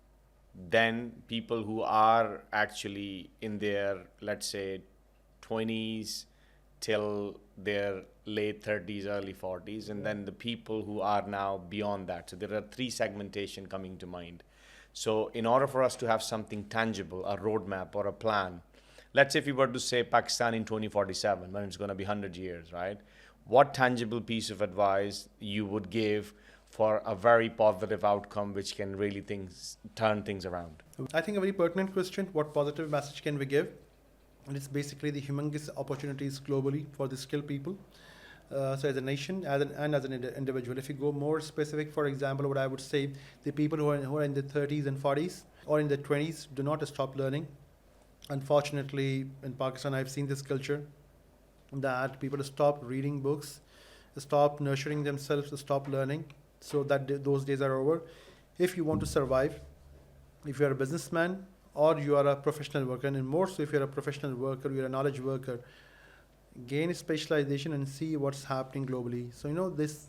then people who are actually in their, let's say, 20s till their late 30s, early 40s, and then the people who are now beyond that? So there are 3 segmentation coming to mind. So in order for us to have something tangible, a roadmap or a plan, let's say if we were to say Pakistan in 2047, when it's going to be 100 years, right? What tangible piece of advice you would give for a very positive outcome which can really turn things around? I think a very pertinent question. What positive message can we give? And it's basically the humongous opportunities globally for the skilled people. So as a nation and as an individual. If you go more specific, for example, what I would say, the people who are in their 30s and 40s or in their 20s do not stop learning. Unfortunately, in Pakistan, I've seen this culture that people stop reading books, stop nurturing themselves, stop learning, so that those days are over. If you want to survive, if you are a businessman or you are a professional worker, and more so if you're a professional worker, you're a knowledge worker, gain specialization and see what's happening globally. So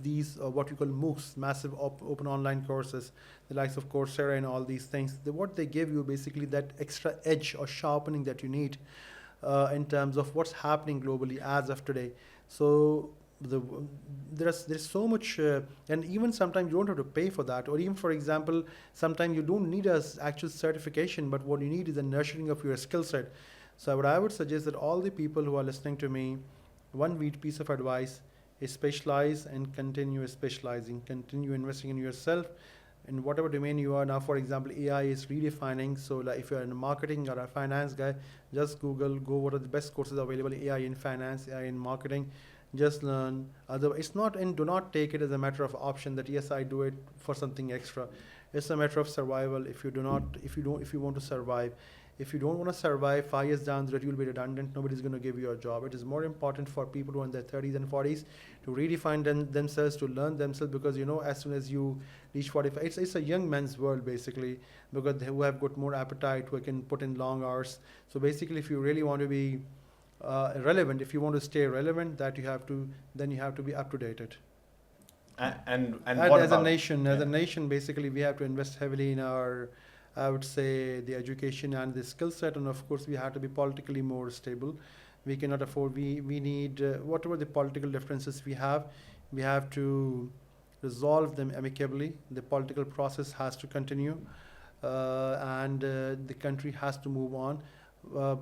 these what you call MOOCs, massive open online courses, the likes of Coursera and all these things. What they give you basically that extra edge or sharpening that you need in terms of what's happening globally as of today. So there's so much, and even sometimes you don't have to pay for that, or even for example, sometimes you don't need a actual certification, but what you need is a nurturing of your skill set. So what I would suggest that all the people who are listening to me, one piece of advice is specialize and continue specializing, continue investing in yourself in whatever domain you are now. For example, AI is redefining. So like if you're in marketing or a finance guy, just Google, go what are the best courses available, AI in finance, AI in marketing, just learn. Otherwise, it's not, and do not take it as a matter of option that yes, I do it for something extra. It's a matter of survival. If you want to survive, if you don't want to survive 5 years down the road, you'll be redundant. Nobody's going to give you a job. It is more important for people who are in their 30s and 40s to redefine themselves, to learn themselves, because as soon as you reach 45, it's a young man's world basically, because who have got more appetite, who can put in long hours. So basically, if you really want to be relevant, if you want to stay relevant, you have to be up to date. And what as about a nation, basically, we have to invest heavily in our, I would say, the education and the skill set, and of course, we have to be politically more stable. We cannot afford. We need whatever the political differences we have to resolve them amicably. The political process has to continue, and the country has to move on.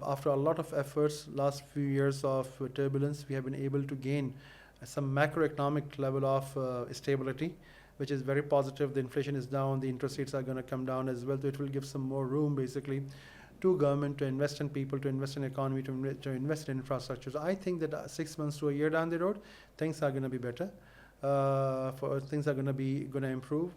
After a lot of efforts, last few years of turbulence, we have been able to gain some macroeconomic level of stability, which is very positive. The inflation is down, the interest rates are going to come down as well. So it will give some more room basically to government to invest in people, to invest in economy, to invest in infrastructure. So I think that 6 months to a year down the road, things are going to be better. Things are going to improve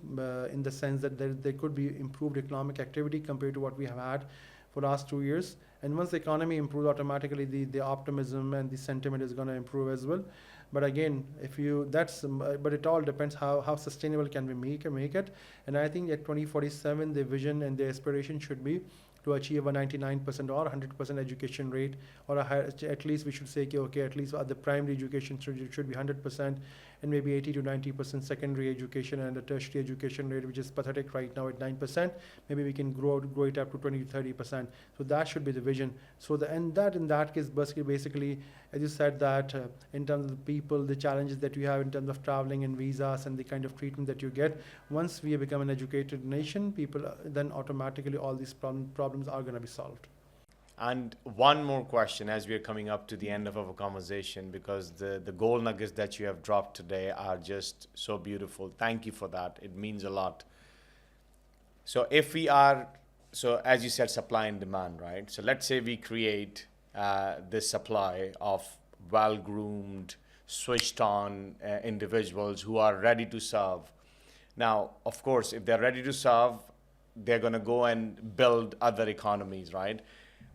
in the sense that there could be improved economic activity compared to what we have had for the last 2 years. And once the economy improves, automatically the optimism and the sentiment is going to improve as well. But again, but it all depends how sustainable can we make it. And I think at 2047, the vision and the aspiration should be to achieve a 99% or 100% education rate, or at least we should say, okay, at least the primary education should be 100%, and maybe 80 to 90% secondary education, and the tertiary education rate, which is pathetic right now at 9%. Maybe we can grow it up to 20 to 30%. So that should be the vision. So in that case, basically, as you said, that in terms of the people, the challenges that you have in terms of traveling and visas and the kind of treatment that you get, once we become an educated nation, people then automatically all these problems are going to be solved. And one more question as we are coming up to the end of our conversation, because the gold nuggets that you have dropped today are just so beautiful. Thank you for that. It means a lot. So as you said, supply and demand, right? So let's say we create this supply of well-groomed, switched on individuals who are ready to serve. Now, of course, if they're ready to serve, they're going to go and build other economies, right?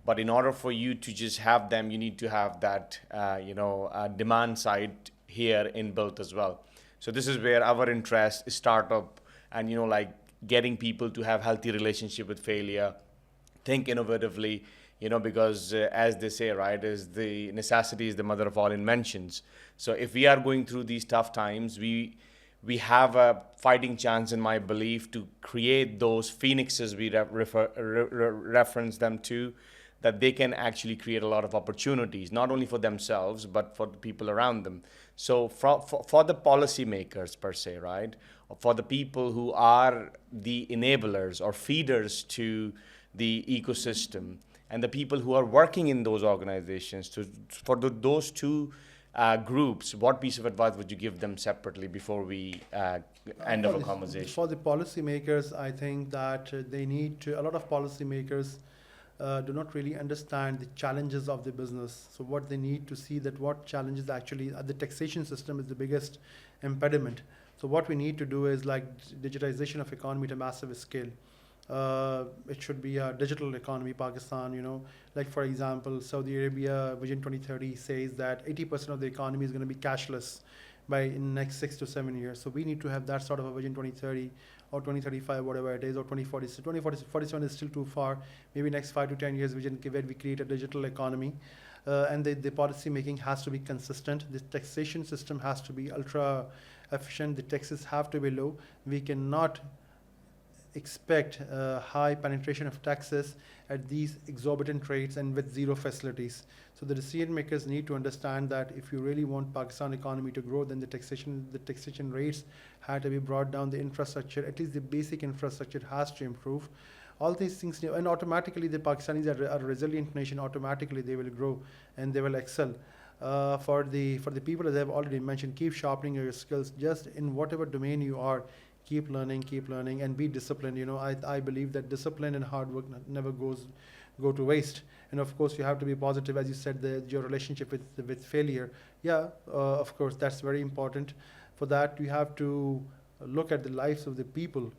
But in order for you to just have them, you need to have that, demand side here inbuilt as well. So this is where our interest is startup and, getting people to have healthy relationship with failure, think innovatively, because as they say, right, is the necessity is the mother of all inventions. So if we are going through these tough times, we have a fighting chance, in my belief, to create those phoenixes we reference them to, that they can actually create a lot of opportunities, not only for themselves, but for the people around them. So for the policymakers per se, right, for the people who are the enablers or feeders to the ecosystem, and the people who are working in those organizations, for those two groups, what piece of advice would you give them separately before we end our conversation? For the policymakers, I think that they need to, a lot of policymakers do not really understand the challenges of the business. So what they need to see that what challenges actually the taxation system is the biggest impediment. So what we need to do is like digitization of economy at a massive scale. It should be a digital economy, Pakistan, like for example, Saudi Arabia Vision 2030 says that 80% of the economy is going to be cashless by in next 6 to 7 years. So we need to have that sort of a Vision 2030 or 2035, whatever it is, or 2040. So 2047 is still too far. Maybe next 5 to 10 years vision where we create a digital economy. And the policy making has to be consistent. The taxation system has to be ultra efficient. The taxes have to be low. We cannot expect high penetration of taxes at these exorbitant rates and with zero facilities. So the decision makers need to understand that if you really want Pakistan economy to grow, then the taxation rates have to be brought down. The infrastructure, at least the basic infrastructure, has to improve. All these things, and automatically the Pakistanis are a resilient nation. Automatically they will grow and they will excel. For the people, as I've already mentioned, keep sharpening your skills. Just in whatever domain you are, keep learning, and be disciplined. I believe that discipline and hard work never go to waste. And of course, you have to be positive, as you said, your relationship with failure. Yeah, of course, that's very important. For that, you have to look at the lives of the people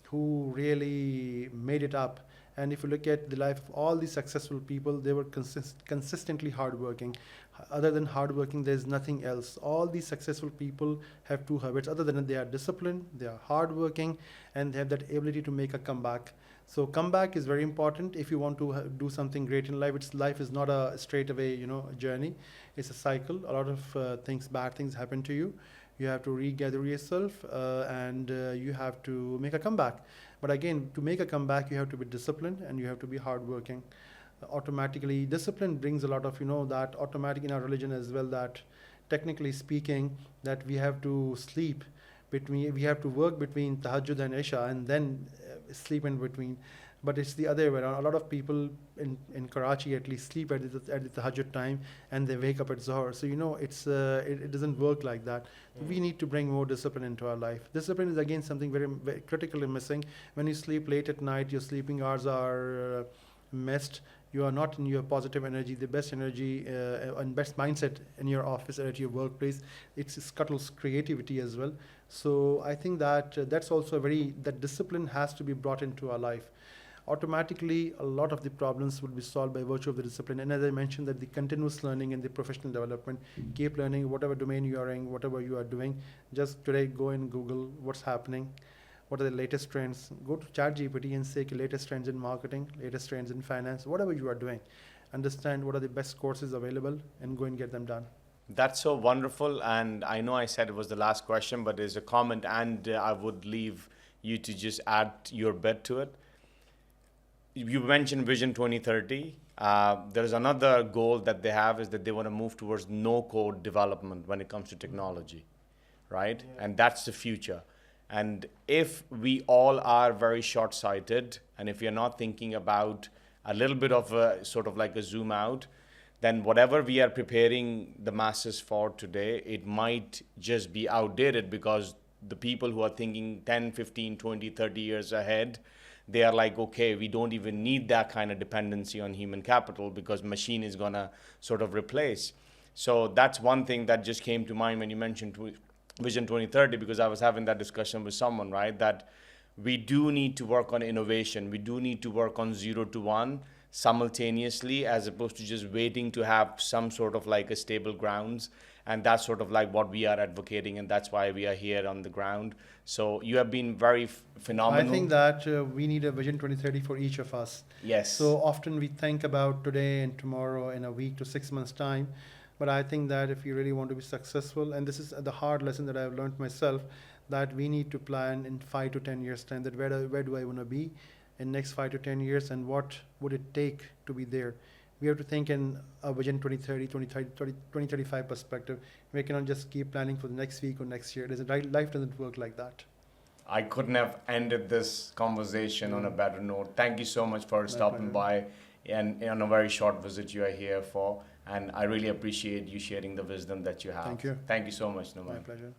who really made it up. And if you look at the life of all these successful people, they were consistently hardworking. Other than hardworking, there's nothing else. All these successful people have two habits. Other than they are disciplined, they are hardworking, and they have that ability to make a comeback. So comeback is very important if you want to do something great in life. Life is not a straight away, journey. It's a cycle. A lot of bad things happen to you. You have to regather yourself and you have to make a comeback. But again, to make a comeback, you have to be disciplined and you have to be hardworking. Automatically, discipline brings a lot of, that automatic in our religion as well, that technically speaking, that we have to we have to work between tahajjud and isha and then sleep in between. But it's the other way around. A lot of people in Karachi at least sleep at the tahajjud time and they wake up at Zohar. So, it doesn't work like that. We need to bring more discipline into our life. Discipline is again something very, very critically missing. When you sleep late at night, your sleeping hours are missed. You are not in your positive energy, the best energy and best mindset in your office or at your workplace. It scuttles creativity as well. So I think that that's also that discipline has to be brought into our life. Automatically, a lot of the problems will be solved by virtue of the discipline. And as I mentioned, that the continuous learning and the professional development, keep learning whatever domain you are in, whatever you are doing. Just today, go and Google what's happening, what are the latest trends. Go to ChatGPT and say latest trends in marketing, latest trends in finance, whatever you are doing. Understand what are the best courses available and go and get them done. That's so wonderful. And I know I said it was the last question, but there's a comment and I would leave you to just add your bit to it. You mentioned Vision 2030. There is another goal that they have is that they want to move towards no-code development when it comes to technology, right? Yeah. And that's the future. And if we all are very short-sighted, and if we are not thinking about a little bit of a sort of like a zoom out, then whatever we are preparing the masses for today, it might just be outdated because the people who are thinking 10, 15, 20, 30 years ahead, they are like, okay, we don't even need that kind of dependency on human capital because machine is going to sort of replace. So that's one thing that just came to mind when you mentioned Vision 2030, because I was having that discussion with someone, right? That we do need to work on innovation. We do need to work on 0 to 1 simultaneously, as opposed to just waiting to have some sort of like a stable grounds. And that's sort of like what we are advocating, and that's why we are here on the ground. So you have been very phenomenal. I think that we need a Vision 2030 for each of us. Yes. So often we think about today and tomorrow in a week to 6 months' time. But I think that if you really want to be successful, and this is the hard lesson that I've learned myself, that we need to plan in 5 to 10 years' time, that where do I want to be in next 5 to 10 years, and what would it take to be there. We have to think in a Vision 2030, 2035 perspective. We cannot just keep planning for the next week or next year. Life doesn't work like that. I couldn't have ended this conversation on a better note. Thank you so much for stopping by and on a very short visit you are here for. And I really appreciate you sharing the wisdom that you have. Thank you. Thank you so much, Numan. My pleasure.